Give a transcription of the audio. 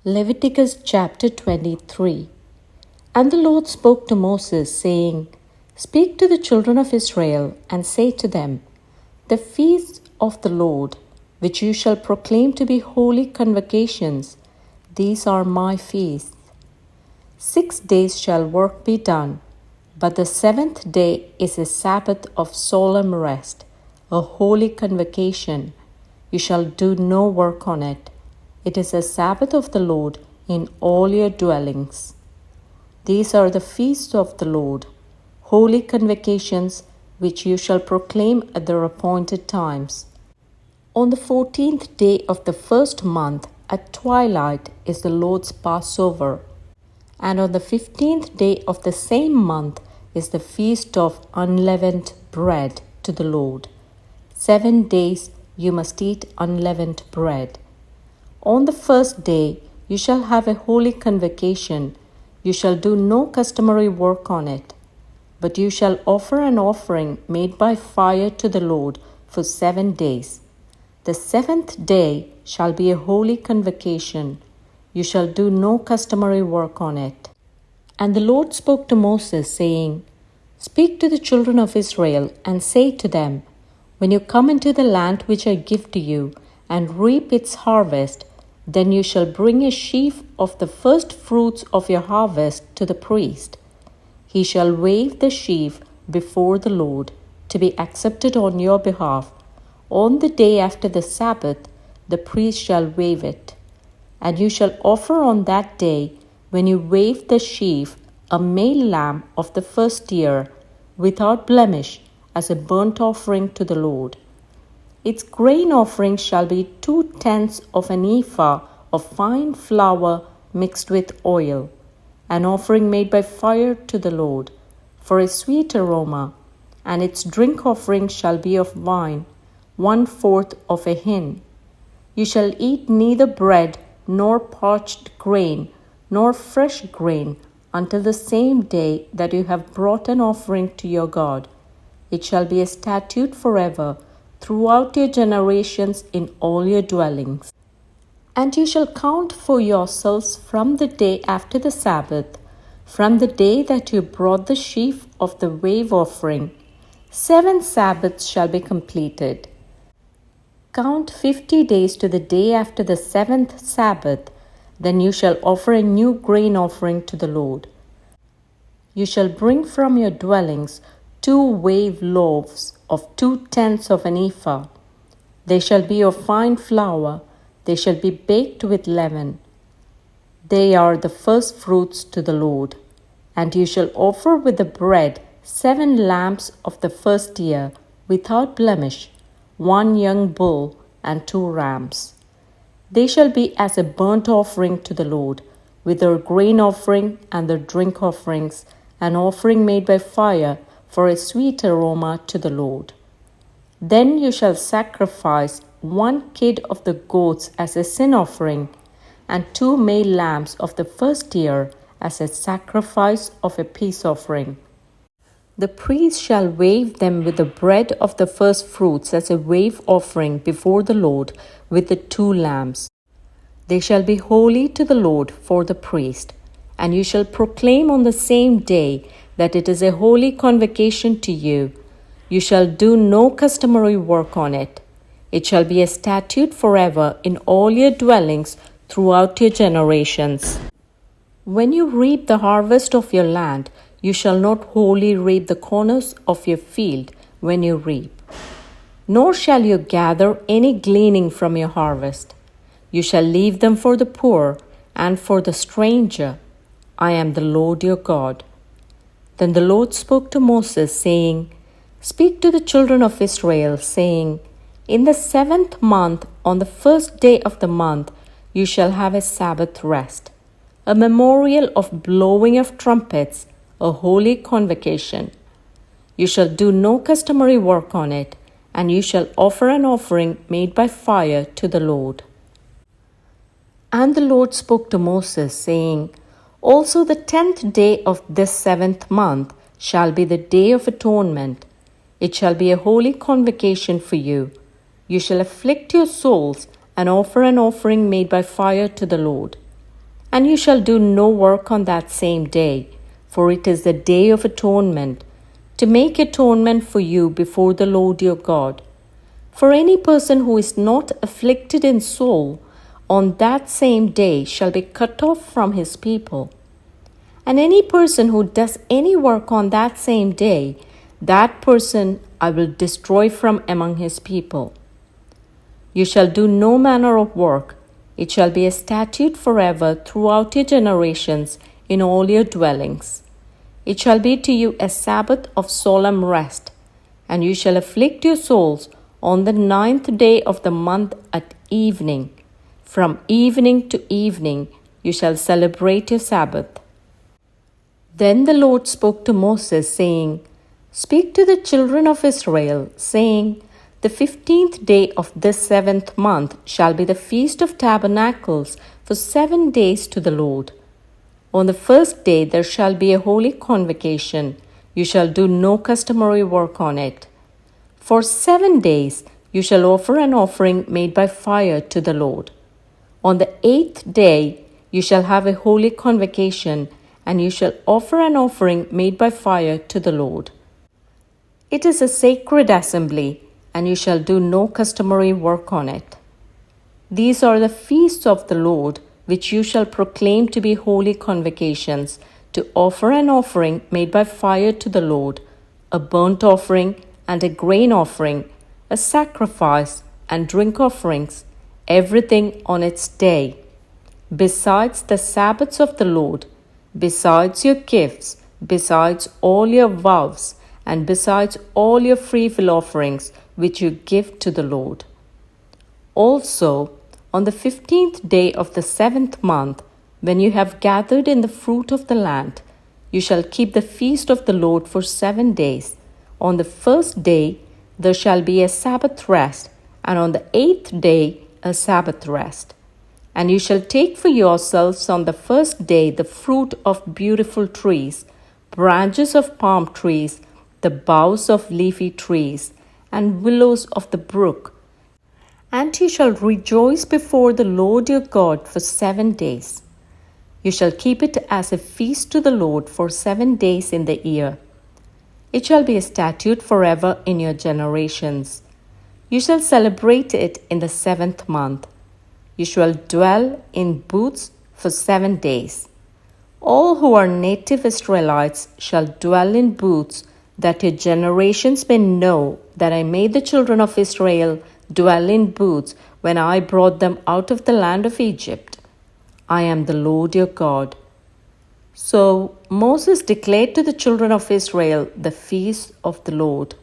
Leviticus chapter 23. And the Lord spoke to Moses, saying, Speak to the children of Israel, and say to them, The feasts of the Lord, which you shall proclaim to be holy convocations, these are my feasts. 6 days shall work be done, but the seventh day is a Sabbath of solemn rest, a holy convocation. You shall do no work on it. It is a Sabbath of the Lord in all your dwellings. These are the feasts of the Lord, holy convocations, which you shall proclaim at their appointed times. On the 14th day of the first month, at twilight, is the Lord's Passover. And on the 15th day of the same month is the feast of unleavened bread to the Lord. 7 days you must eat unleavened bread. On the first day you shall have a holy convocation. You shall do no customary work on it, but you shall offer an offering made by fire to the Lord for 7 days. The seventh day shall be a holy convocation. You shall do no customary work on it. And the Lord spoke to Moses, saying, Speak to the children of Israel, and say to them, When you come into the land which I give to you, and reap its harvest, then you shall bring a sheaf of the first fruits of your harvest to the priest. He shall wave the sheaf before the Lord, to be accepted on your behalf. On the day after the Sabbath, the priest shall wave it. And you shall offer on that day, when you wave the sheaf, a male lamb of the first year, without blemish, as a burnt offering to the Lord. Its grain offering shall be 2/10 of an ephah of fine flour mixed with oil, an offering made by fire to the Lord, for a sweet aroma, and its drink offering shall be of wine, 1/4 of a hin. You shall eat neither bread, nor parched grain, nor fresh grain, until the same day that you have brought an offering to your God. It shall be a statute forever, throughout your generations in all your dwellings. And you shall count for yourselves from the day after the Sabbath, from the day that you brought the sheaf of the wave offering. 7 Sabbaths shall be completed. Count 50 days to the day after the 7th Sabbath, then you shall offer a new grain offering to the Lord. You shall bring from your dwellings 2 wave loaves of 2/10 of an ephah. They shall be of fine flour. They shall be baked with leaven. They are the first fruits to the Lord. And you shall offer with the bread 7 lambs of the first year, without blemish, 1 young bull and 2 rams. They shall be as a burnt offering to the Lord, with their grain offering and their drink offerings, an offering made by fire for a sweet aroma to the Lord. Then you shall sacrifice 1 kid of the goats as a sin offering, and 2 male lambs of the first year as a sacrifice of a peace offering. The priest shall wave them with the bread of the first fruits as a wave offering before the Lord with the 2 lambs. They shall be holy to the Lord for the priest, and you shall proclaim on the same day that it is a holy convocation to you. You shall do no customary work on it. It shall be a statute forever in all your dwellings throughout your generations. When you reap the harvest of your land, you shall not wholly reap the corners of your field when you reap, nor shall you gather any gleaning from your harvest. You shall leave them for the poor and for the stranger. I am the Lord your God. Then the Lord spoke to Moses, saying, Speak to the children of Israel, saying, In the 7th month, on the first day of the month, you shall have a Sabbath rest, a memorial of blowing of trumpets, a holy convocation. You shall do no customary work on it, and you shall offer an offering made by fire to the Lord. And the Lord spoke to Moses, saying, Also the 10th day of this 7th month shall be the day of atonement. It shall be a holy convocation for you. You shall afflict your souls and offer an offering made by fire to the Lord. And you shall do no work on that same day, for it is the day of atonement, to make atonement for you before the Lord your God. For any person who is not afflicted in soul on that same day shall be cut off from his people. And any person who does any work on that same day, that person I will destroy from among his people. You shall do no manner of work. It shall be a statute forever throughout your generations in all your dwellings. It shall be to you a Sabbath of solemn rest, and you shall afflict your souls on the 9th day of the month at evening. From evening to evening you shall celebrate your Sabbath. Then the Lord spoke to Moses, saying, Speak to the children of Israel, saying, The 15th day of this 7th month shall be the Feast of Tabernacles for 7 days to the Lord. On the first day there shall be a holy convocation. You shall do no customary work on it. For 7 days you shall offer an offering made by fire to the Lord. On the 8th day you shall have a holy convocation, and you shall offer an offering made by fire to the Lord. It is a sacred assembly, and you shall do no customary work on it. These are the feasts of the Lord, which you shall proclaim to be holy convocations, to offer an offering made by fire to the Lord, a burnt offering and a grain offering, a sacrifice and drink offerings, everything on its day. Besides the Sabbaths of the Lord, besides your gifts, besides all your vows, and besides all your freewill offerings which you give to the Lord. Also, on the 15th day of the 7th month, when you have gathered in the fruit of the land, you shall keep the feast of the Lord for 7 days. On the first day there shall be a Sabbath rest, and on the 8th day a Sabbath rest. And you shall take for yourselves on the first day the fruit of beautiful trees, branches of palm trees, the boughs of leafy trees, and willows of the brook. And you shall rejoice before the Lord your God for 7 days. You shall keep it as a feast to the Lord for 7 days in the year. It shall be a statute forever in your generations. You shall celebrate it in the 7th month. You shall dwell in booths for 7 days. All who are native Israelites shall dwell in booths, that your generations may know that I made the children of Israel dwell in booths when I brought them out of the land of Egypt. I am the Lord your God. So Moses declared to the children of Israel the feast of the Lord.